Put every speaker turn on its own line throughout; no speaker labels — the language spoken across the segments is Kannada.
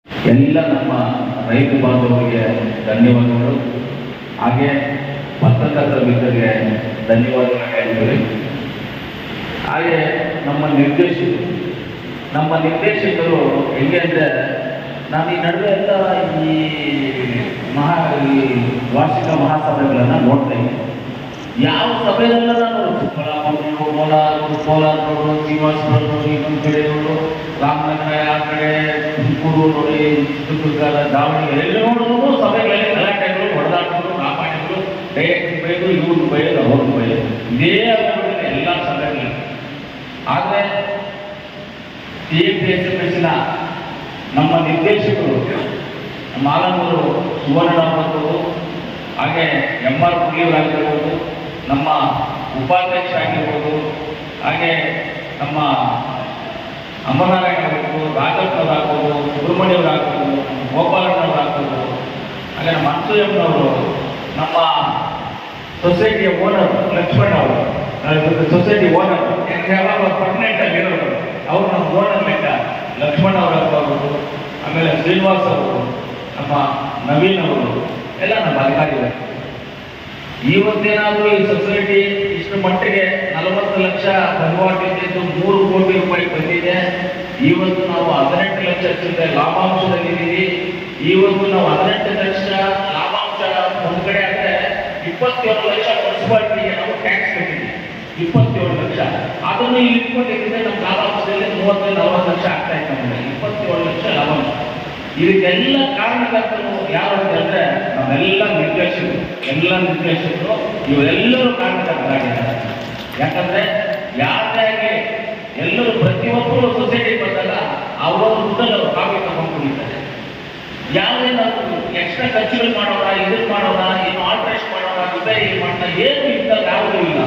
ಎಲ್ಲ ನಮ್ಮ ರೈತ ಬಾಂಧವರಿಗೆ ಧನ್ಯವಾದಗಳು. ಹಾಗೆ ಪತ್ರಕರ್ತರ ಮಿತ್ರರಿಗೆ ಧನ್ಯವಾದಗಳು ಹೇಳ್ತೀವಿ. ಹಾಗೆ ನಮ್ಮ ನಿರ್ದೇಶಕರು ಹೆಂಗೆ ಅಂದರೆ, ನಾನು ಈ ನಡುವೆ ಎಲ್ಲ ಈ ವಾರ್ಷಿಕ ಮಹಾಸಭೆಗಳನ್ನು ನೋಡ್ತಾ ಇದ್ದೀನಿ. ಯಾವ ಸಭೆಯಲ್ಲ ನಾನು ಕೋಲಾರದವರು, ಶ್ರೀನಿವಾಸದವರು, ಇನ್ನೊಂದು ಕಡೆ ನೋಡು, ರಾಮನಗರ ಆ ಕಡೆ, ತುಮಕೂರು ನೋಡಿ, ಚಿತ್ರದುರ್ಗ, ದಾವಣಗೆರೆ ಎಲ್ಲ ನೋಡಿದ್ರು ಸಭೆಗಳಲ್ಲಿ ಗಲಾಟೆಗಳು, ಹೊಡೆದಾಟಗಳು, ರಾಮಾಯಣಗಳು, ಡೈರೆಕ್ಟ್ ಬೈದು, ಇವ್ರು ಬೈದು, ಅವ್ರು ಬೈದು, ಇದೇ ಆಗೋದಿಲ್ಲ ಎಲ್ಲ ಸಭೆಗಳಲ್ಲಿ. ಆದರೆ TFPSMSನ ನಮ್ಮ ನಿರ್ದೇಶಕರು ಮಾಲನೂರು ಸುವರ್ಣರಾಮರು, ಹಾಗೆ MR ಪುಲಿಯವರಾಗಿರ್ಬೋದು, ನಮ್ಮ ಉಪಾಧ್ಯಕ್ಷ ಆಗಿರ್ಬೋದು, ಹಾಗೆ ನಮ್ಮ ಅಮರನಾರಾಯಣ ಆಗ್ಬೋದು, ರಾಜಪ್ಪನವರಾಗ್ಬೋದು, ಸುಬ್ರಹ್ಮಣ್ಯವರಾಗ್ಬೋದು, ಗೋಪಾಲಣ್ಣವರಾಗ್ಬೋದು, ಹಾಗೆ ನಮ್ಮ ಅನ್ಸೂಯಮ್ಮನವರು, ನಮ್ಮ ಸೊಸೈಟಿಯ ಓನರ್ ಲಕ್ಷ್ಮಣ್ ಅವರು, ಸೊಸೈಟಿ ಓನರ್ ಯಾವಾಗ ಪರ್ಮನೆಂಟ್ ಆಗಿ ಇರೋರು ಅವರು ನಮ್ಮ ಓನರ್ ಲೆಕ್ಕ ಲಕ್ಷ್ಮಣ್ ಅವರಾಗ್ಬೋದು, ಆಮೇಲೆ ಶ್ರೀನಿವಾಸ್ ಅವರು, ನಮ್ಮ ನವೀನ್ ಅವರು ಎಲ್ಲ ನಮ್ಮ ಅಧಿಕಾರಿಗಳು. ಇವತ್ತೇನಾದರೂ ಈ ಸೊಸೈಟಿ ಇಷ್ಟು ಮಟ್ಟಿಗೆ 40 ಲಕ್ಷ ವಹಿವಾಟು ಇದ್ದು 3 ಕೋಟಿ ರೂಪಾಯಿ ಬಂದಿದೆ. ಇವತ್ತು ನಾವು 18 ಲಕ್ಷ ಲಾಭಾಂಶದಲ್ಲಿದ್ದೀವಿ. ಇವತ್ತು ನಾವು 18 ಲಕ್ಷ ಲಾಭಾಂಶ ಒಂದು ಕಡೆ ಆದರೆ 27 ಲಕ್ಷ ಮುನ್ಸಿಪಾಲಿಟಿಗೆ ನಾವು ಟ್ಯಾಕ್ಸ್ ಕಟ್ಟಿದ್ದೀವಿ. 27 ಲಕ್ಷ ಅದನ್ನು ಇಲ್ಲಿ ಇಟ್ಕೊಂಡಿದ್ದರೆ ನಮ್ಮ ಲಾಭಾಂಶದಲ್ಲಿ 30-40 ಲಕ್ಷ ಆಗ್ತಾ ಇತ್ತು. 27 ಲಕ್ಷ ಲಾಭಾಂಶ. ಇದಕ್ಕೆಲ್ಲ ಕಾರಣಕರ್ತರು ಯಾರು ಅಂತಂದ್ರೆ ನಾವೆಲ್ಲ ನಿರ್ದೇಶಕರು ಇವರೆಲ್ಲರೂ ಕಾರಣಕರ್ತರಾಗಿದ್ದಾರೆ. ಯಾಕಂದ್ರೆ ಯಾರಾಗಿ ಎಲ್ಲರೂ ಪ್ರತಿಯೊಬ್ಬರು ಸೊಸೈಟಿ ಬಂದಾಗ ಅವರ ದುಡ್ಡಲ್ಲಿ ಅವರು ಕಾಪಿ ತಗೊಂಡ್ಕೊಂಡಿದ್ದಾರೆ. ಯಾವ್ದೇನಾದ್ರು ಎಕ್ಸ್ಟ್ರಾ ಖರ್ಚುಗಳು ಮಾಡೋಣ, ಇದನ್ನು ಮಾಡೋಣ, ಏನು ಆಲ್ಟ್ರೇಷನ್ ಮಾಡೋಣ, ರಿಪೇರಿ ಮಾಡೋಣ, ಏನು ಇದ್ದಾಗ ಯಾವುದೂ ಇಲ್ಲ.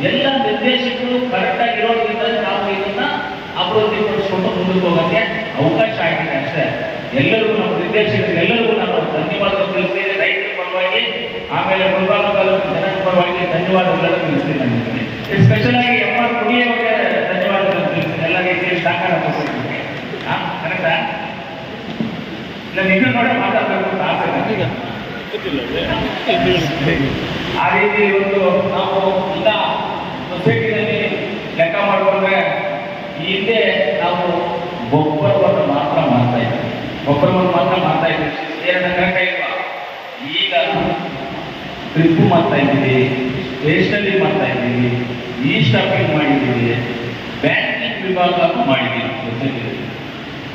ಎಲ್ಲ ನಿರ್ದೇಶಕರು ಕರೆಕ್ಟಾಗಿ ಇರೋದ್ರಿಂದ ನಾವು ಇದನ್ನ ಅಭಿವೃದ್ಧಿ ಪಡಿಸ್ಕೊಂಡು ಮುಂದಕ್ಕೆ ಹೋಗೋಕ್ಕೆ ಅವಕಾಶ ಆಗಿದೆ ಅಷ್ಟೇ. ಎಲ್ಲರಿಗೂ ನಮ್ಮ ನಿರ್ದೇಶಕರಿಗೆ ಎಲ್ಲರಿಗೂ ನಾನು ಧನ್ಯವಾದ ತಿಳಿಸ್ತೇನೆ, ರೈತರ ಪರವಾಗಿ, ಆಮೇಲೆ ಮುಳಬಾಗಿಲು ತಾಲೂಕು ಜನರ ಪರವಾಗಿ ಧನ್ಯವಾದಗಳನ್ನು ತಿಳಿಸ್ತೀನಿ. ನನಗೆ ಸ್ಪೆಷಲ್ ಆಗಿ MR ಪುಡಿಯವರಿಗೆ ಧನ್ಯವಾದಗಳನ್ನು ತಿಳಿಸ್ತೀನಿ. ಎಲ್ಲ ರೀತಿಯಲ್ಲಿ ಸಹಕಾರ ಕೊಡ್ತೀನಿ. ಕರೆಕ್ಟಾ? ಇಲ್ಲ ನಿನ್ನ ನೋಡಿ ಮಾತಾಡಬೇಕು ಅಂತ ಆಸೆ. ಆ ರೀತಿ ಇವತ್ತು ನಾವು ಇಲ್ಲ ಸೊಸೈಟಿನಲ್ಲಿ ಲೆಕ್ಕ ಮಾಡಿಕೊಂಡ್ರೆ ಈ ಹಿಂದೆ ನಾವು ಗೊಬ್ಬರವನ್ನು ಮಾತ್ರ ಮಾಡ್ತಾ ಇದ್ದೀವಿ. ಕರೆಕ್ಟ್ ಇಲ್ವಾ? ಈಗ ಟ್ರಿಪ್ ಮಾಡ್ತಾ ಇದ್ದೀವಿ, ಸ್ಟೇಷನರಿ ಮಾಡ್ತಾ ಇದ್ದೀವಿ, ಸ್ಟಾಪಿಂಗ್ ಮಾಡಿದ್ದೀವಿ, ಬ್ಯಾಂಕಿಂಗ್ ವಿಭಾಗ ಮಾಡಿದ್ದೀವಿ. ಸೊಸೈಟಿಯಲ್ಲಿ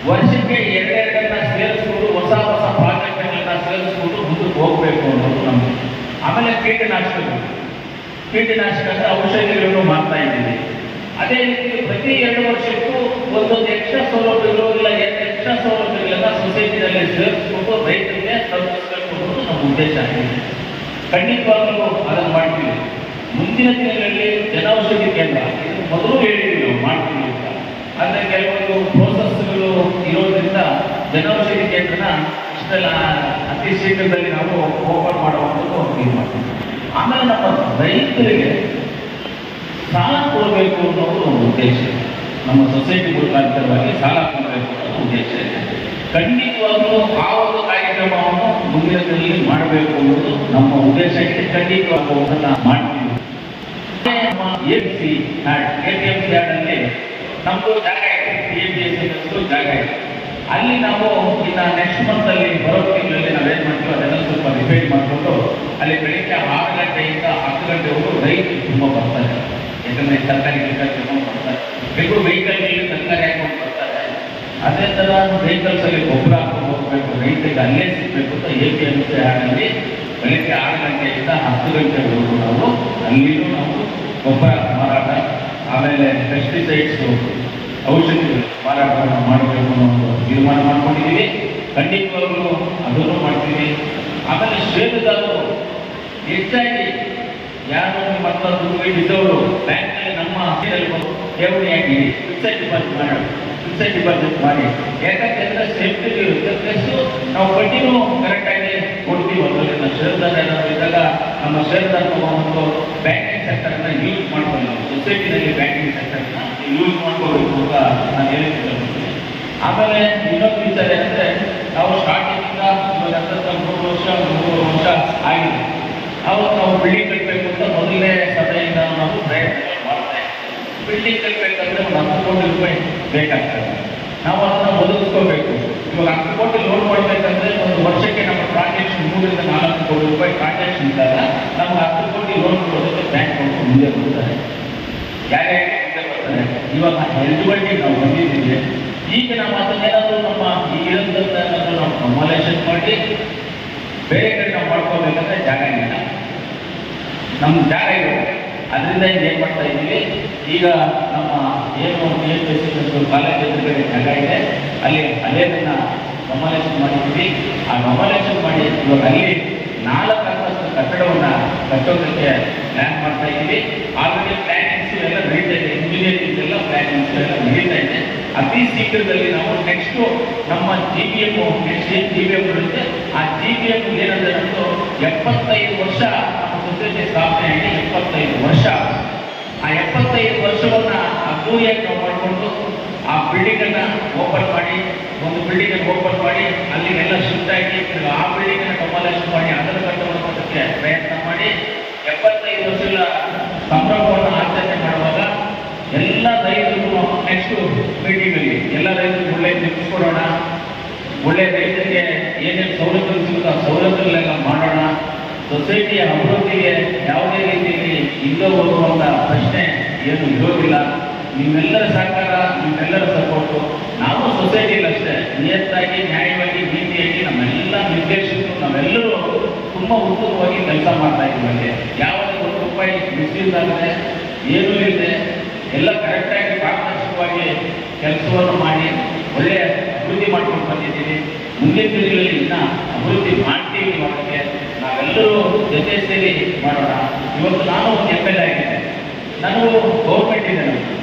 ವರ್ಷಕ್ಕೆ 2 ಸೇರಿಸ್ಕೊಂಡು ಹೊಸ ಪ್ರಾಜೆಕ್ಟ್ಗಳನ್ನ ಸೇರಿಸ್ಕೊಂಡು ಮುಂದಕ್ಕೆ ಹೋಗ್ಬೇಕು ಅನ್ನೋದು ನಮಗೆ. ಆಮೇಲೆ ಕೀಟನಾಶಕ ಔಷಧಿಗಳನ್ನು ಮಾಡ್ತಾ ಇದ್ದೀವಿ. ಅದೇ ರೀತಿ ಪ್ರತಿ 2 ವರ್ಷಕ್ಕೂ ಒಂದೊಂದು ಎಕ್ಸ್ಟ್ರಾ ಸೌಲಭ್ಯಗಳು ಇಲ್ಲ ಎಕ್ಸ್ಟ್ರಾ ಸೌಲಭ್ಯಗಳೆಲ್ಲ ಸೊಸೈಟಿನಲ್ಲಿ ಸೇರಿಸ್ಕೊಂಡು ರೈತರಿಗೆ ತಲುಪಿಸಬೇಕು ಅನ್ನೋದು ನಮ್ಮ ಉದ್ದೇಶ ಆಗಿದೆ. ಖಂಡಿತವಾಗಲೂ ಅದನ್ನು ಮಾಡ್ತೀವಿ. ಮುಂದಿನ ದಿನಗಳಲ್ಲಿ ಜನೌಷಧಿ ಕೇಂದ್ರ ಇದು ಮೊದಲು ಹೇಳಿದ್ವಿ ನಾವು ಮಾಡ್ತೀವಿ ಅಂತ. ಆದರೆ ಕೆಲವೊಂದು ಪ್ರೋಸೆಸ್ಗಳು ಇರೋದ್ರಿಂದ ಜನೌಷಧಿ ಕೇಂದ್ರನ ಇಷ್ಟೆಲ್ಲ ಅತಿ ಶೀಘ್ರದಲ್ಲಿ ನಾವು ಓಪನ್ ಮಾಡುವಂಥದ್ದು ಇದು ಮಾಡ್ತೀವಿ. ಆಮೇಲೆ ನಮ್ಮ ರೈತರಿಗೆ ಸಾಲ ಕೊಡಬೇಕು ಅನ್ನೋದು ಒಂದು ಉದ್ದೇಶ. ನಮ್ಮ ಸೊಸೈಟಿ ಮುಖಾಂತರವಾಗಿ ಸಾಲ ಕೊಡಬೇಕು ಅನ್ನೋ ಉದ್ದೇಶ ಇದೆ. ಖಂಡಿತವಾಗಲೂ ಆ ಒಂದು ಕಾರ್ಯಕ್ರಮವನ್ನು ಮುಂದಿನ ದಿನದಲ್ಲಿ ಮಾಡಬೇಕು ಅನ್ನೋದು ನಮ್ಮ ಉದ್ದೇಶ ಇದೆ. ಖಂಡಿತವಾಗೂ ಅದನ್ನು ಮಾಡ್ತೀವಿ. ನಮ್ಮ APMC ಯಾರ್ಡಲ್ಲಿ ನಮ್ಮದು ಜಾಗ ಇದೆ, APMC ಜಾಗ ಇದೆ. ಅಲ್ಲಿ ನಾವು ಇನ್ನು ನೆಕ್ಸ್ಟ್ ಮಂತಲ್ಲಿ ಬರೋ ತಿಂಗಳಲ್ಲಿ ನಾವೇನು ಮಾಡ್ತೀವಿ ಅದೆಲ್ಲ ಸ್ವಲ್ಪ ರಿಪೇರ್ ಮಾಡಿಕೊಂಡು ಅಲ್ಲಿ ಬೆಳಿಗ್ಗೆ 6 ಗಂಟೆಯಿಂದ 10 ಗಂಟೆವರೆಗೂ ರೈತರು ತುಂಬ ಬರ್ತಾರೆ. ಯಾಕಂದರೆ ತರಕಾರಿ ತಗೊಂಡು ಬರ್ತಾರೆ, ಕೆಲವು ವೆಹಿಕಲ್ನಲ್ಲಿ ತರಕಾರಿ ಹಾಕೊಂಡು ಬರ್ತಾರೆ. ಅದೇ ಥರ ವೆಹಿಕಲ್ಸಲ್ಲಿ ಗೊಬ್ಬರ ಹಾಕೊಂಡು ಹೋಗಬೇಕು, ರೈತರಿಗೆ ಅಲ್ಲೇ ಸಿಗಬೇಕು ಅಂತ APMC ಯಾರ್ಡಲ್ಲಿ ಬೆಳಿಗ್ಗೆ 6 ಗಂಟೆಯಿಂದ 10 ಗಂಟೆವರೆಗೂ ನಾವು ಅಲ್ಲಿಯೂ ನಾವು ಗೊಬ್ಬರ ಮಾರಾಟ, ಆಮೇಲೆ ಪೆಸ್ಟಿಸೈಡ್ಸು ಔಷಧಿಗಳು ಮಾರಾಟವನ್ನು ಮಾಡಬೇಕು ಅನ್ನೋ ತೀರ್ಮಾನ ಮಾಡ್ಕೊಂಡಿದ್ದೀವಿ. ಖಂಡಿತವಾಗಲೂ ಅದನ್ನು ಮಾಡ್ತೀವಿ. ಆಮೇಲೆ ಷೇರುದಾರರು ಹೆಚ್ಚಾಗಿ ಯಾರು ಮತ್ತೊಂದು ಇದ್ದವರು ಬ್ಯಾಂಕ್ನಲ್ಲಿ ನಮ್ಮ ಠೇವಣಿ ಆಗಿ ಫಿಕ್ಸೆಡ್ ಡಿಪಾಸಿಟ್ ಮಾಡಿ ಯಾಕಂತಂದ್ರೆ ಸೇಫ್ಟಿ ಇರುತ್ತೆ. ಪ್ಲಸ್ ನಾವು ಬಡ್ಡಿನೂ ಕರೆಕ್ಟಾಗಿ ಕೊಡ್ತೀವಿ. ಅದರಲ್ಲಿ ಷೇರುದಾರ ಏನಾದರೂ ಇದ್ದಾಗ ನಮ್ಮ ಷೇರುದಾರ ತಗೊಂಡು ಬ್ಯಾಂಕಿಂಗ್ ಸೆಕ್ಟರ್ನ ಯೂಸ್ ಮಾಡ್ಕೊಂಡು ನಾವು ಸೊಸೈಟಿನಲ್ಲಿ ಬ್ಯಾಂಕಿಂಗ್ ಸೆಕ್ಟರ್ನ ಯೂಸ್ ಮಾಡ್ಕೋಬೇಕು ಅಂತ ನಾನು ಹೇಳಿದ್ದೀನಿ. ಆಮೇಲೆ ಇನ್ನೊಂದು ವಿಚಾರ ಏನಂದರೆ ಬಿಲ್ಡಿಂಗ್ ಕಟ್ಟಬೇಕಂದ್ರೆ ಒಂದು 10 ಕೋಟಿ ರೂಪಾಯಿ ಬೇಕಾಗ್ತದೆ. ನಾವು ಅದನ್ನ ಒದಗಿಸ್ಕೋಬೇಕು. ಇವಾಗ 10 ಕೋಟಿ ಲೋನ್ ಮಾಡಬೇಕಂದ್ರೆ ಒಂದು ವರ್ಷಕ್ಕೆ ನಮ್ಮ ಟ್ರಾನ್ಸಾಕ್ಷನ್ 3 ರಿಂದ 4 ಕೋಟಿ ರೂಪಾಯಿ ಟ್ರಾನ್ಸಾಕ್ಷನ್ ಇದ್ದಾಗ ನಮ್ಗೆ 10 ಕೋಟಿ ಲೋನ್ ಕೊಡೋದಕ್ಕೆ ಬ್ಯಾಂಕ್ ಮುಂದೆ ಬರ್ತಾರೆ. ಯಾರ್ಯಾರು ಮುಂದೆ ಬರ್ತಾರೆ? ಇವಾಗ ಎಲಿಜಿಬಿಲಿಟಿ ನಾವು ಬಂದಿದ್ದೀವಿ. ಈಗ ನಾವು ಅದನ್ನೇನಾದರೂ ನಮ್ಮ ಈ ಇರೋದನ್ನೇನಾದರೂ ನಾವು ಕಮಾಲೇಷನ್ ಮಾಡಿ ಬೇರೆ ಕಡೆ ನಾವು ಮಾಡ್ಕೋಬೇಕಂದ್ರೆ ಜಾಗ ಇಲ್ಲ, ನಮ್ಮ ಜಾಗ ಇರುತ್ತೆ. ಅದರಿಂದ ಈಗ ಏನು ಮಾಡ್ತಾ ಇದ್ದೀವಿ, ಈಗ ನಮ್ಮ ಏನು ಕಾಲೇಜ್ ಎದುರುಗಡೆ ಜಾಗ ಇದೆ, ಅಲ್ಲಿ ಅದೇನನ್ನ ಕಮಾಲೇಷನ್ ಮಾಡಿದ್ದೀವಿ. ಆ ಕಮಾಲೇಷನ್ ಮಾಡಿ ಇವಾಗ ಅಲ್ಲಿ 4 ಅಂತಸ್ತು ಕಟ್ಟಡವನ್ನು ಕಟ್ಟೋದಕ್ಕೆ ಪ್ಲ್ಯಾನ್ ಮಾಡ್ತಾ ಇದ್ದೀವಿ. ಆಲ್ರೆಡಿ ಪ್ಲ್ಯಾನಿಂಗ್ಸು ಎಲ್ಲ ನಡೀತಾ ಇದೆ, ಇಂಜಿನಿಯರಿಂಗ್ ಎಲ್ಲ ಪ್ಲ್ಯಾನಿಂಗ್ಸು ಎಲ್ಲ ನಡೀತಾ ಇದೆ. ಅತಿ ಶೀಘ್ರದಲ್ಲಿ ನಾವು ನೆಕ್ಸ್ಟು ನಮ್ಮ GBM ನೆಕ್ಸ್ಟ್ ಏನು GBM ಇರುತ್ತೆ, ಆ GBM ಏನಂದ್ರೆ ನಮ್ಮದು 75 ವರ್ಷ ನಮ್ಮ ಸೊಸೈಟಿ ಸ್ಥಾಪನೆಯಾಗಿ 75 ವರ್ಷ. ಆ 75 ವರ್ಷವನ್ನ ಅದ್ದೂರಿಯಾಗಿ ನಾವು ಮಾಡಿಕೊಂಡು ಆ ಬಿಲ್ಡಿಂಗನ್ನು ಓಪನ್ ಮಾಡಿ, ಒಂದು ಬಿಲ್ಡಿಂಗನ್ನು ಓಪನ್ ಮಾಡಿ ಅಲ್ಲಿಗೆಲ್ಲ ಶಿಫ್ಟ್ ಆಗಿ ಆ ಬಿಲ್ಡಿಂಗನ್ನು ಕಮಾಲೇಷನ್ ಮಾಡಿ ಅದರ ಕಟ್ಟಡವನ್ನು ಮಾಡೋದಕ್ಕೆ ಪ್ರಯತ್ನ ಮಾಡಿ 75 ವರ್ಷಗಳ ಸಂಭ್ರಮವನ್ನು ಆಚರಣೆ ಮಾಡುವಾಗ ಎಲ್ಲ ರೈತರಿಗೂ ನೆಕ್ಸ್ಟ್ ಮೀಟಿಂಗಲ್ಲಿ ಎಲ್ಲ ರೈತರಿಗೂ ಒಳ್ಳೆ ನಿಲ್ಲಿಸ್ಕೊಡೋಣ. ಒಳ್ಳೆ ರೈತರಿಗೆ ಏನೇನು ಸೌಲಭ್ಯಗಳು ಸಿಗುತ್ತೋ ಆ ಸೌಲಭ್ಯಗಳೆಲ್ಲ ಮಾಡೋಣ. ಸೊಸೈಟಿಯ ಅಭಿವೃದ್ಧಿಗೆ ಯಾವುದೇ ರೀತಿಯಲ್ಲಿ ಇಲ್ಲೋ ಹೋಗುವಂಥ ಪ್ರಶ್ನೆ ಏನು ಇರೋದಿಲ್ಲ. ನಿಮ್ಮೆಲ್ಲರ ಸಹಕಾರ, ನಿಮ್ಮೆಲ್ಲರ ಸಪೋರ್ಟು. ನಾವು ಸೊಸೈಟಿಯಲ್ಲಿ ಅಷ್ಟೇ ನಿಯತ್ತಾಗಿ, ನ್ಯಾಯವಾಗಿ, ನೀತಿಯಾಗಿ ನಮ್ಮೆಲ್ಲ ನಿರ್ದೇಶಕರು ನಾವೆಲ್ಲರೂ ತುಂಬ ಉತ್ತಮವಾಗಿ ಕೆಲಸ ಮಾಡ್ತಾ ಇದ್ದೀವಿ. ಯಾವುದೇ 1 ರೂಪಾಯಿ ಮಿಸ್ಯೂಸ್ ಆಗದೆ, ಏನೂ ಇಲ್ಲದೆ ಎಲ್ಲ ಕರೆಕ್ಟಾಗಿ ಪಾರದರ್ಶಕವಾಗಿ ಕೆಲಸವನ್ನು ಮಾಡಿ ಒಳ್ಳೆಯ ಅಭಿವೃದ್ಧಿ ಮಾಡ್ಕೊಂಡು ಬಂದಿದ್ದೀವಿ. ಮುಂದಿನ ದಿನಗಳಲ್ಲಿ ಇನ್ನೂ ಅಭಿವೃದ್ಧಿ ಮಾಡ್ತೀವಿ. ಮಾಡೋಕ್ಕೆ ನಾವೆಲ್ಲರೂ ಜೊತೆ ಸೇರಿ ಮಾಡೋಣ. ಇವತ್ತು ನಾನು MLA ಆಗಿದ್ದೆ, ನನಗೂ ಗೌರ್ಮೆಂಟ್ ಇದೆ.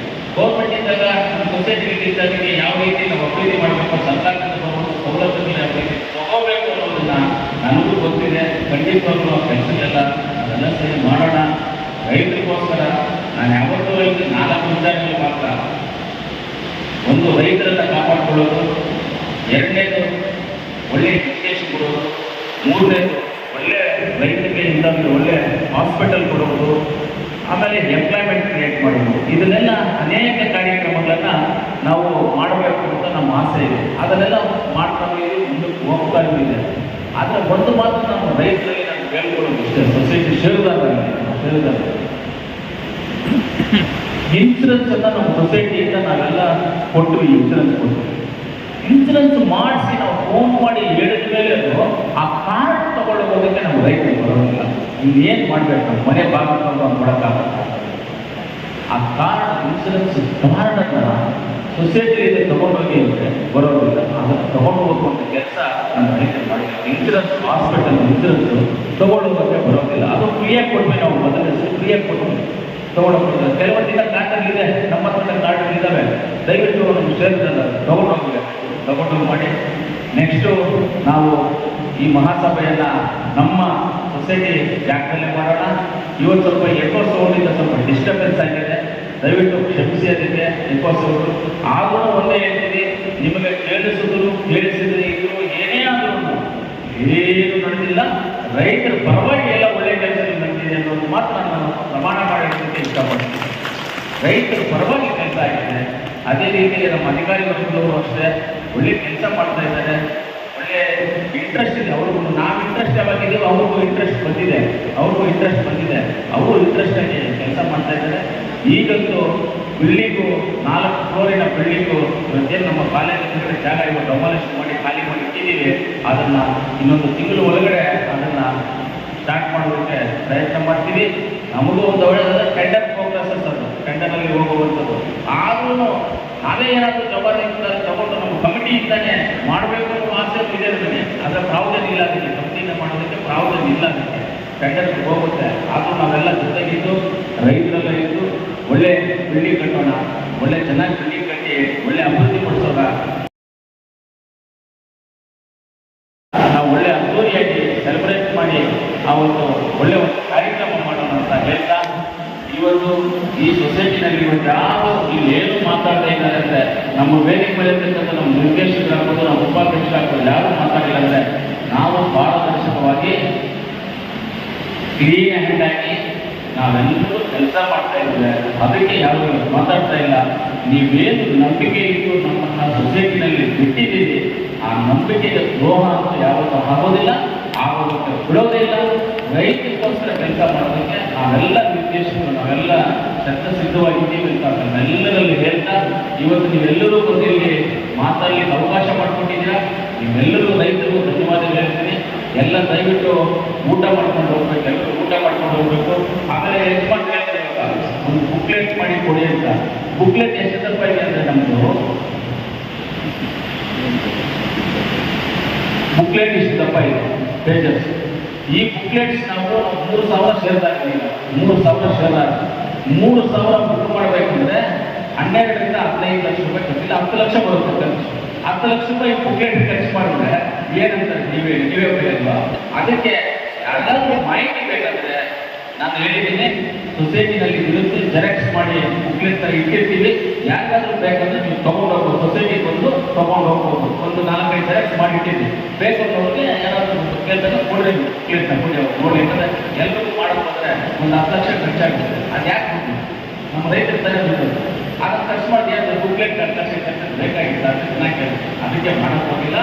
ಗೌರ್ಮೆಂಟ್ ಇದ್ದಾಗ ನಮ್ಮ ಸೊಸೈಟಿಗಳಿದ್ದಾಗ ಯಾವ ರೀತಿ ನಾವು ಅಭಿವೃದ್ಧಿ ಮಾಡಬೇಕು, ಸರ್ಕಾರದಿಂದ ಬರುವ ಸೌಲಭ್ಯಗಳನ್ನ ಯಾವ ರೀತಿ ತಗೋಬೇಕು ಅನ್ನೋದನ್ನ ನನಗೂ ಗೊತ್ತಿದೆ. ಖಂಡಿತವಾಗ್ಲೂ ಕೆಲಸಗಳೆಲ್ಲ ಅದೆಲ್ಲ ಸೇರಿ ಮಾಡೋಣ. ರೈತರಿಗೋಸ್ಕರ ನಾನು ಯಾವತ್ತೂ 4 ವಿಚಾರಗಳು ಮಾತ್ರ. ಒಂದು, ರೈತರನ್ನ ಕಾಪಾಡಿಕೊಳ್ಳೋದು. 2ನೇದು ಒಳ್ಳೆಯ ಎಜುಕೇಶನ್ ಕೊಡೋದು. 3ನೇದು ಒಳ್ಳೆ ರೈತರಿಗೆ ಇಂಥದ್ದು ಒಳ್ಳೆ ಹಾಸ್ಪಿಟಲ್ ಕೊಡೋದು. ಆಮೇಲೆ ಎಂಪ್ಲಾಯ್ಮೆಂಟ್ ಕ್ರಿಯೇಟ್ ಮಾಡೋದು. ಇದನ್ನೆಲ್ಲ ಅನೇಕ ಕಾರ್ಯಕ್ರಮಗಳನ್ನು ನಾವು ಮಾಡಬೇಕು ಅಂತ ನಮ್ಮ ಆಸೆ ಇದೆ. ಅದನ್ನೆಲ್ಲ ಮಾಡ್ಕೊಂಡು ಮುಂದಕ್ಕೆ ಹೋಗ್ತಾ ಇದೆ. ಆದರೆ ಒಂದು ಮಾತ್ರ ನಮ್ಮ ರೈತರಲ್ಲಿ ನಾನು ಕೇಳ್ಕೊಳ್ಳೋದು ಇಷ್ಟೇ, ಸೊಸೈಟಿ ಷೇರುದಾರರಿಗೆ ಇನ್ಶೂರೆನ್ಸ್ ಅನ್ನ ನಮ್ಮ ಸೊಸೈಟಿಯಿಂದ ನಾವೆಲ್ಲ ಕೊಟ್ಟು ಇನ್ಶೂರೆನ್ಸ್ ಮಾಡಿಸಿ ನಾವು ಫೋನ್ ಮಾಡಿ ಹೇಳಿದ ಮೇಲೆ ಆ ಕಾರ್ಡ್ ತಗೊಳ್ಳೋದಕ್ಕೆ ನಮ್ಮ ರೈತರಿಗೆ ಬರೋದಿಲ್ಲ. ಇನ್ನೇನು ಮಾಡಬೇಕು, ನಮ್ಮ ಮನೆ ಬಾಗಿಲು ಕೊಡೋಕ್ಕಾಗಲ್ಲ. ಆ ಕಾರ್ಡ್ ಇನ್ಶೂರೆನ್ಸ್ ಕಾರ್ಡನ್ನು ಸೊಸೈಟಿಯಿಂದ ತಗೊಂಡೋಗಿ ಬರೋದಿಲ್ಲ. ಅದನ್ನು ತಗೊಂಡು ಹೋಗುವಂಥ ಕೆಲಸ ನಮ್ಮ ರೈತರು ಮಾಡಿಲ್ಲ. ಇನ್ಶೂರೆನ್ಸ್ ಹಾಸ್ಪಿಟಲ್ ಇನ್ಶೂರೆನ್ಸ್ ತಗೊಳ್ಳೋದಕ್ಕೆ ಬರೋದಿಲ್ಲ. ಅದು ಫ್ರೀಯಾಗಿ ಕೊಡ್ಬೇಕು. ನಾವು ಬದಲಿಸಿ ಫ್ರೀಯಾಗಿ ಕೊಡ್ಬೇಕು, ತಗೊಳ್ಳೋದು. ಕೆಲವೊಂದಿನ ಕಾರ್ಡ್ಗಳಿದೆ, ನಮ್ಮ ಹತ್ರ ಕಾರ್ಡ್ಗಳಿದ್ದಾವೆ. ದಯವಿಟ್ಟು ನಮ್ಮ ಷೇರುದಾರ ತಗೊಂಡೋಗಿ ಮಾಡಿ. ನೆಕ್ಸ್ಟು ನಾವು ಈ ಮಹಾಸಭೆಯನ್ನು ನಮ್ಮ ಸೊಸೈಟಿ ಜಾಗದಲ್ಲೇ ಮಾಡೋಣ. ಇವತ್ತು ಸ್ವಲ್ಪ ಎಕೋ ಸೌಂಡಿಂದ ಸ್ವಲ್ಪ ಡಿಸ್ಟರ್ಬೆನ್ಸ್ ಆಗಿದೆ, ದಯವಿಟ್ಟು ಕ್ಷಮಿಸಿ. ಅದಕ್ಕೆ ಎಕೋ ಸೌಂಡು ಆದರೂ ಒಂದೇ ಹೇಳ್ತೀವಿ, ನಿಮಗೆ ಕೇಳಿಸಿದ್ರೆ ಇದ್ರು ಏನೇ ಆದರೂ ಏನು ನಡೆದಿಲ್ಲ, ರೈತರ ಪರವಾಗಿ ಎಲ್ಲ ಒಳ್ಳೆ ಕೆಲಸ ನಡೆದಿದೆ ಅನ್ನೋದು ಮಾತ್ರ ನಾನು ಪ್ರಮಾಣ ಮಾಡೋದಕ್ಕೆ ಇಷ್ಟಪಡ್ತೀನಿ. ರೈತರ ಪರವಾಗಿ ಕೆಲಸ ಆಗಿದೆ. ಅದೇ ರೀತಿ ನಮ್ಮ ಅಧಿಕಾರಿಗಳು ಅಷ್ಟೇ ಒಳ್ಳೆ ಕೆಲಸ ಮಾಡ್ತಾ ಇದ್ದಾರೆ. ಒಳ್ಳೆ ಇಂಟ್ರೆಸ್ಟ್ ಇದೆ ಅವ್ರಿಗೂ. ನಾವು ಇಂಟ್ರೆಸ್ಟ್ ಯಾವಾಗಿದ್ದೀವಿ ಅವ್ರಿಗೂ ಇಂಟ್ರೆಸ್ಟ್ ಬಂದಿದೆ, ಅವರು ಇಂಟ್ರೆಸ್ಟ್ ಆಗಿ ಕೆಲಸ ಮಾಡ್ತಾ ಇದ್ದಾರೆ. ಈಗಂತೂ ಬಿಲ್ಡಿಂಗು 4 ಫ್ಲೋರಿನ ಬಿಲ್ಡಿಂಗು ಇವತ್ತೇನು ನಮ್ಮ ಕಾಲೇಜಿನ ಜಾಗ ಇವಾಗ ಡೆಮಾಲಿಷ್ ಮಾಡಿ ಖಾಲಿ ಮಾಡಿ ಇಟ್ಟಿದ್ದೀವಿ. ಅದನ್ನು ಇನ್ನೊಂದು ತಿಂಗಳ ಒಳಗಡೆ ಅದನ್ನು ಸ್ಟಾರ್ಟ್ ಮಾಡೋದಕ್ಕೆ ಪ್ರಯತ್ನ ಮಾಡ್ತೀವಿ. ನಮಗೂ ಒಂದು ಒಳ್ಳೆಯದಾದ ಟೆಂಡರ್ ಪ್ರೋಗ್ರೆಸ್ ಅದು, ಟೆಂಡರಲ್ಲಿ ಹೋಗುವಂಥದ್ದು. ಆದ್ರೂ ನಾವೇ ಏನಾದರೂ ಜವಾಬ್ದಾರಿ ತಗೊಂಡು ನಮ್ಮ ಕಮಿಟಿಯಿಂದಾನೆ ಮಾಡಬೇಕು ಅನ್ನೋ ಆಸೆ ಇದೆ ನನಗೆ. ಅದರ ಪ್ರಾವಧಾನ ಇಲ್ಲ, ಅದಕ್ಕೆ ಕಮಿಟಿಯಿಂದ ಮಾಡೋದಕ್ಕೆ ಪ್ರಾವಧಾನ ಇಲ್ಲ. ಅದಕ್ಕೆ ಟೆಂಡರ್ಗೆ ಹೋಗುತ್ತೆ. ಆದರೂ ನಾವೆಲ್ಲ ಜೊತೆಗಿದ್ದು ರೈತರೆಲ್ಲ ಇದ್ದು ಒಳ್ಳೆ ಬಿಲ್ಡಿಂಗ್ ಕಟ್ಟೋಣ, ಒಳ್ಳೆ ಚೆನ್ನಾಗಿ ಬಿಲ್ಡಿಂಗ್ ಕಟ್ಟಿ ಒಳ್ಳೆ ಅಭಿವೃದ್ಧಿ ಪಡಿಸೋಣ. ನಾವು ಒಳ್ಳೆ ಅದ್ದೂರಿಯಾಗಿ ಸೆಲೆಬ್ರೇಟ್ ಮಾಡಿ ಅವತ್ತು ಒಳ್ಳೆ ಒಂದು ಕಾರ್ಯಕ್ರಮ ಮಾಡೋಣ ಅಂತ ಹೇಳ್ತಾ, ಇವತ್ತು ಈ ಸೊಸೈಟಿನಲ್ಲಿ ಇವತ್ತು ಯಾರು ಇಲ್ಲೇನು ಮಾತಾಡ್ತಾ ಇದ್ದಾರೆ ಅಂದರೆ, ನಮ್ಮ ವೇದಿಕೆ ಮೇಲೆ ಇರ್ತಕ್ಕಂಥ ನಮ್ಮ ನಿರ್ದೇಶಕರಾಗ್ಬೋದು, ನಮ್ಮ ಉಪಾಧ್ಯಕ್ಷರಾಗ್ಬೋದು ಯಾರು ಮಾತಾಡಿಲ್ಲ ಅಂದರೆ, ನಾವು ಪಾರದರ್ಶಕವಾಗಿ ಕ್ಲೀನ್ ಹ್ಯಾಂಡ್ ಆಗಿ ನಾವೆಲ್ಲರೂ ಕೆಲಸ ಮಾಡ್ತಾ ಇದ್ದೇವೆ, ಅದಕ್ಕೆ ಯಾರು ಮಾತಾಡ್ತಾ ಇಲ್ಲ. ನೀವೇನು ನಂಬಿಕೆ ಇಟ್ಟು ನಮ್ಮನ್ನ ಸೊಸೈಟಿನಲ್ಲಿ ಬಿಟ್ಟಿದ್ದೀರಿ, ಆ ನಂಬಿಕೆಗೆ ದ್ರೋಹ ಅಂತ ಯಾವತ್ತೂ ಆಗೋದಿಲ್ಲ, ಆಗೋದಕ್ಕೆ ಬಿಡೋದೇ ಇಲ್ಲ. ರೈತರಿಗೋಸ್ಕರ ಕೆಲಸ ಮಾಡೋದಕ್ಕೆ ನಾವೆಲ್ಲ ನಿರ್ದೇಶಕರು, ನಾವೆಲ್ಲ ಸಿದ್ಧವಾಗಿದ್ದೀವಿ ಅಂತ ನಮ್ಮೆಲ್ಲರಲ್ಲಿ ಹೇಳ್ತಾ, ಇವತ್ತು ನೀವೆಲ್ಲರೂ ಬಂದು ಇಲ್ಲಿ ಮಾತಾಡಲಿಕ್ಕೆ ಅವಕಾಶ ಮಾಡಿಕೊಟ್ಟಿದ್ದೀರಾ. ನೀವೆಲ್ಲರೂ ರೈತರಿಗೂ ಧನ್ಯವಾದಗಳು ಹೇಳ್ತೀನಿ. ಎಲ್ಲ ದಯವಿಟ್ಟು ಊಟ ಮಾಡ್ಕೊಂಡು ಹೋಗ್ಬೇಕು, ಎಲ್ಲರೂ ಊಟ ಮಾಡ್ಕೊಂಡು ಹೋಗ್ಬೇಕು. ಆಮೇಲೆ ಯಜಮಾನ್ ಹೇಳ್ತಾರೆ ಇವಾಗ ಒಂದು ಬುಕ್ಲೆಟ್ ಮಾಡಿ ಕೊಡಿ ಅಂತ. ಬುಕ್ಲೆಟ್ ಎಷ್ಟು ರೂಪಾಯಿ ಅಂದರೆ ನಮ್ಮದು ಬುಕ್ಲೆಟ್ ಇಷ್ಟು ದಪ್ಪ ಇದೆ ಪೇಜಸ್. ಈ ಬುಕ್ಲೆಟ್ಸ್ ನಾವು 3,000 ಶೇರ್ ಆಗಿದ್ದೀವಿ. 3,000 ಶೇರ್ ಆಗಿ 3,000 ಬುಕ್ ಮಾಡಬೇಕಂದ್ರೆ 12ರಿಂದ 15 ಲಕ್ಷ ರೂಪಾಯಿ ಖರ್ಚಿಲ್ಲ, 10 ಲಕ್ಷ ಬರುತ್ತೆ ಖರ್ಚು. 10 ಲಕ್ಷ ರೂಪಾಯಿ ಬುಕ್ಲೆಟ್ ಖರ್ಚು ಮಾಡಿದ್ರೆ ಏನಂತಾರೆ ನೀವೇ ಬೇಕಲ್ವಾ? ಅದಕ್ಕೆ ಯಾರಾದ್ರೂ ಮಾಹಿತಿ ಬೇಕಾದ್ರೆ ನಾನು ಹೇಳಿದ್ದೀನಿ, ಸೊಸೈಟಿನಲ್ಲಿ ಇರುತ್ತೆ, ಜೆರಾಕ್ಸ್ ಮಾಡಿ ಬುಕ್ಲೆಟ್ ತರ ಇಟ್ಟಿರ್ತೀವಿ. ಯಾರಿಗಾದ್ರೂ ಬೇಕಂದ್ರೆ ನೀವು ತಗೊಂಡು ಹೋಗ್ಬೋದು, ಸೊಸೈಟಿಗೆ ಬಂದು ತಗೊಂಡು ಹೋಗ್ಬೋದು. ಒಂದು 4-5 ಜೆರಾಕ್ಸ್ ಮಾಡಿ ಇಟ್ಟಿದ್ದೀವಿ. ಬೇಕಂದ್ರೆ ಏನಾದರೂ ಬುಕ್ಲೆಟ್ ಕೊಡ್ರಿ, ಬುಕ್ಲೆಟ್ ಕೊಡಿ ನೋಡಿ. ಯಾಕಂದ್ರೆ ಎಲ್ರಿಗೂ ಮಾಡೋದು ಹೋದ್ರೆ ಒಂದು 10 ಲಕ್ಷ ಖರ್ಚಾಗುತ್ತೆ. ಅದು ಯಾಕೆ ದುಡ್ಡು ನಮ್ಮ ರೈತರ ತರ ದುಡ್ಡು ಅದನ್ನು ಖರ್ಚು ಮಾಡಿ ಬುಕ್ಲೆಟ್ ಖರ್ಚು ಬೇಕಾಗಿತ್ತು. ಅದಕ್ಕೆ ಮಾಡೋಕ್ಕೆ ಹೋಗಿಲ್ಲ.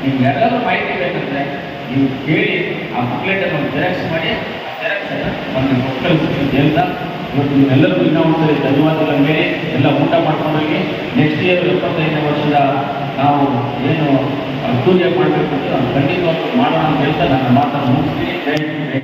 ನೀವು ಯಾರಾದ್ರೂ ಮಾಹಿತಿ ಬೇಕಂದ್ರೆ ನೀವು ಕೇಳಿ ಆ ಬುಕ್ಲೆಟನ್ನು ಜೆರಾಕ್ಸ್ ಮಾಡಿ ಜೆರಾಕ್ಸ್ ಒಂದು ಮಕ್ಕಳು ಹೇಳ್ತಾ, ಇವತ್ತು ನೀವೆಲ್ಲರಿಗೂ ಇನ್ನೂ ಒಂದ್ಸರಿ ಧನ್ಯವಾದಗಳ ಮೇಲೆ ಎಲ್ಲ ಊಟ ಮಾಡ್ಕೊಂಡೋಗಿ ನೆಕ್ಸ್ಟ್ ಇಯರ್ 75ನೇ ವರ್ಷದ ನಾವು ಏನು ಅದ್ದೂರಿಯಾಗಿ ಮಾಡಬೇಕು ಅಂತ ನಾನು ಖಂಡಿತವಾಗ್ಲೂ ಮಾಡೋಣ ಅಂತ ಹೇಳ್ತಾ ನನ್ನ ಮಾತನ್ನು ಮುಗಿಸ್ತೀನಿ. ಜೈ ಹಿಂದ್.